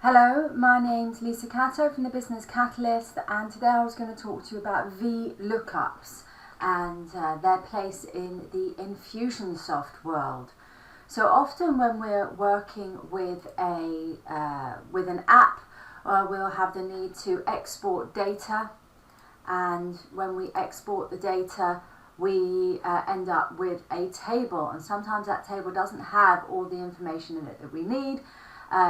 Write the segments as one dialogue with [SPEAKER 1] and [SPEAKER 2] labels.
[SPEAKER 1] Hello, my name's Lisa Catto from the Business Catalyst, and today I was going to talk to you about Vlookups and their place in the Infusionsoft world. So often when we're working with an app, we'll have the need to export data, and when we export the data we end up with a table, and sometimes that table doesn't have all the information in it that we need.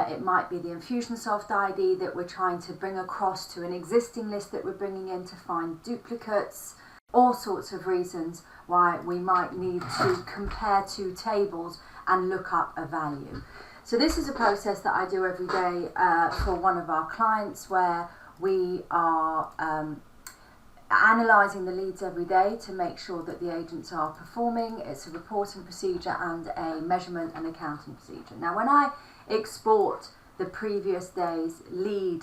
[SPEAKER 1] It might be the Infusionsoft ID that we're trying to bring across to an existing list that we're bringing in to find duplicates. All sorts of reasons why we might need to compare two tables and look up a value. So this is a process that I do every day for one of our clients, where we are analysing the leads every day to make sure that the agents are performing. It's a reporting procedure and a measurement and accounting procedure. Now, when I export the previous day's lead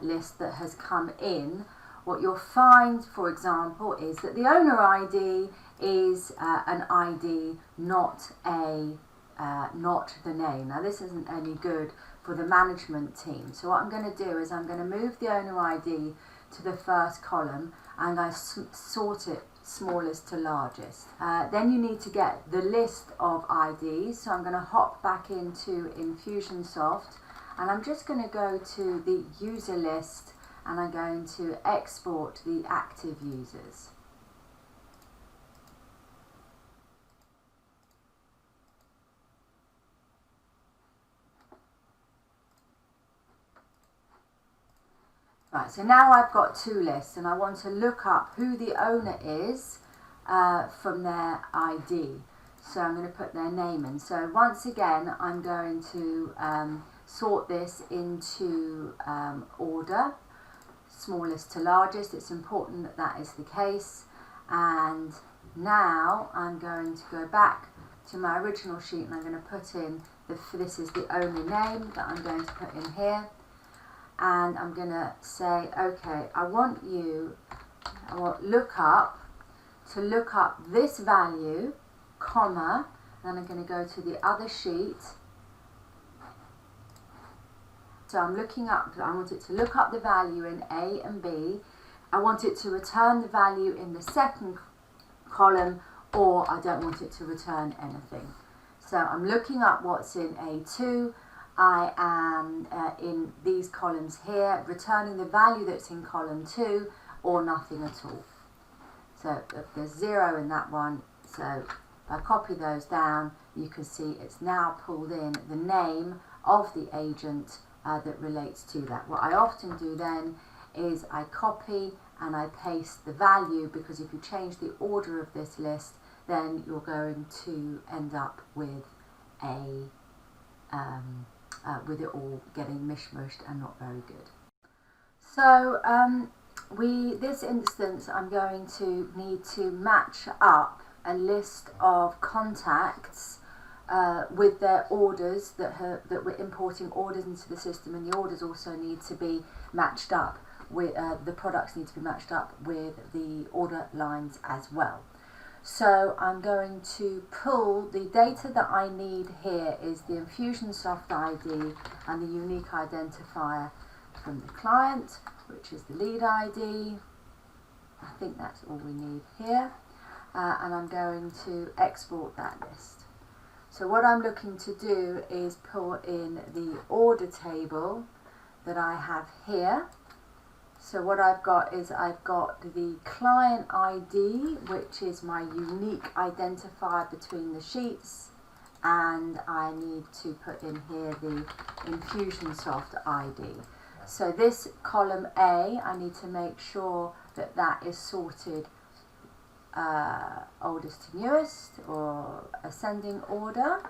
[SPEAKER 1] list that has come in, what you'll find, for example, is that the owner ID is an ID, not the name. Now, this isn't any good for the management team. So what I'm going to do is I'm going to move the owner ID to the first column, and I sort it smallest to largest. Then you need to get the list of IDs, so I'm going to hop back into Infusionsoft, and I'm just going to go to the user list, and I'm going to export the active users. Right, so now I've got two lists, and I want to look up who the owner is from their ID. So I'm going to put their name in. So once again, I'm going to sort this into order, smallest to largest. It's important that that is the case. And now I'm going to go back to my original sheet, and I'm going to put in, this is the owner name that I'm going to put in here. And I'm going to say, okay, I want lookup to look up this value, comma, and I'm going to go to the other sheet. So I'm looking up, I want it to look up the value in A and B. I want it to return the value in the second column, or I don't want it to return anything. So I'm looking up what's in A2. I am in these columns here, returning the value that's in column 2, or nothing at all. So there's 0 in that one. So if I copy those down, you can see it's now pulled in the name of the agent that relates to that. What I often do then is I copy and I paste the value, because if you change the order of this list, then you're going to end up with with it all getting mishmashed and not very good. So this instance, I'm going to need to match up a list of contacts with their orders that we're importing orders into the system, and the orders also need to be matched up with the products need to be matched up with the order lines as well. So I'm going to pull the data that I need here is the Infusionsoft ID and the unique identifier from the client, which is the lead ID. I think that's all we need here. And I'm going to export that list. So what I'm looking to do is pull in the order table that I have here. So what I've got is I've got the client ID, which is my unique identifier between the sheets, and I need to put in here the Infusionsoft ID. So this column A, I need to make sure that that is sorted oldest to newest, or ascending order,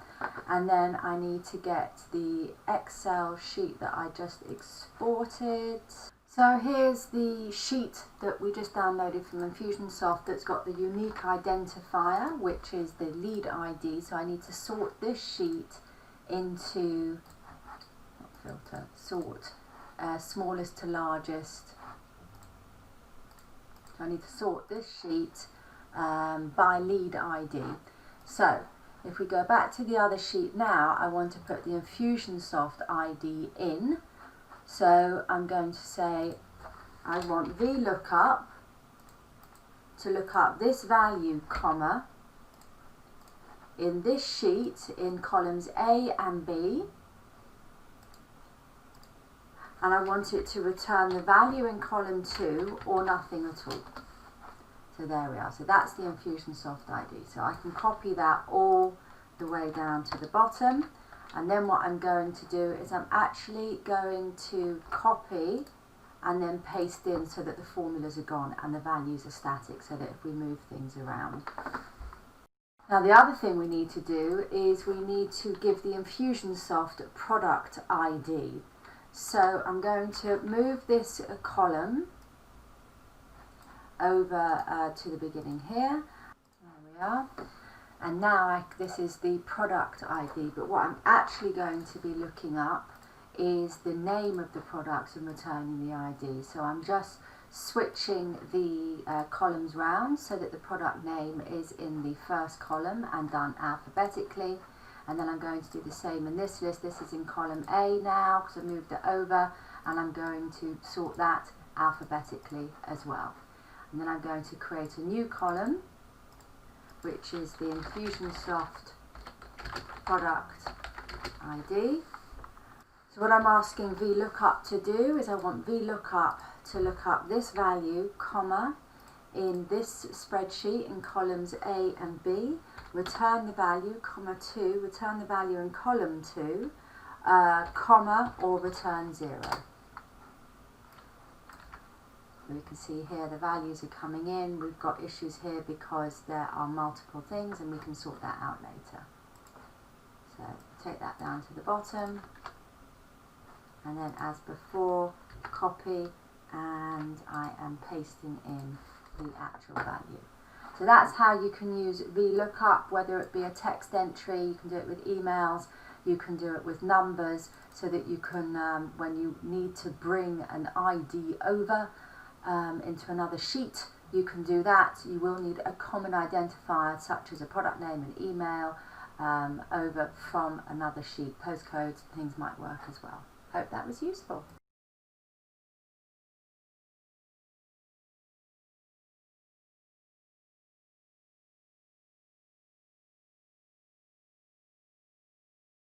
[SPEAKER 1] and then I need to get the Excel sheet that I just exported. So here's the sheet that we just downloaded from Infusionsoft that's got the unique identifier, which is the lead ID. So I need to sort this sheet into, not filter, sort, smallest to largest. So I need to sort this sheet by lead ID. So If we go back to the other sheet now, I want to put the Infusionsoft ID in. So I'm going to say I want Vlookup to look up this value, comma, in this sheet in columns A and B, and I want it to return the value in column 2 or nothing at all. So there we are. So that's the Infusionsoft ID. So I can copy that all the way down to the bottom, and then what I'm going to do is I'm actually going to copy and then paste in so that the formulas are gone and the values are static, so that if we move things around. Now the other thing we need to do is we need to give the Infusionsoft product ID. So I'm going to move this column over to the beginning here. There we are. And now this is the product ID, but what I'm actually going to be looking up is the name of the product and returning the ID. So I'm just switching the columns round so that the product name is in the first column and done alphabetically. And then I'm going to do the same in this list. This is in column A now because I moved it over, and I'm going to sort that alphabetically as well. And then I'm going to create a new column, which is the Infusionsoft product ID. So what I'm asking Vlookup to do is I want Vlookup to look up this value, comma, in this spreadsheet in columns A and B, return the value, comma 2, return the value in column 2, comma, or return 0. We can see here the values are coming in. We've got issues here because there are multiple things, and we can sort that out later. So take that down to the bottom, and then as before, copy, and I am pasting in the actual value. So that's how you can use Vlookup, whether it be a text entry, you can do it with emails, you can do it with numbers, so that you can, when you need to bring an ID over into another sheet, you can do that. You will need a common identifier such as a product name and email over from another sheet. Postcodes, things might work as well. Hope that was useful.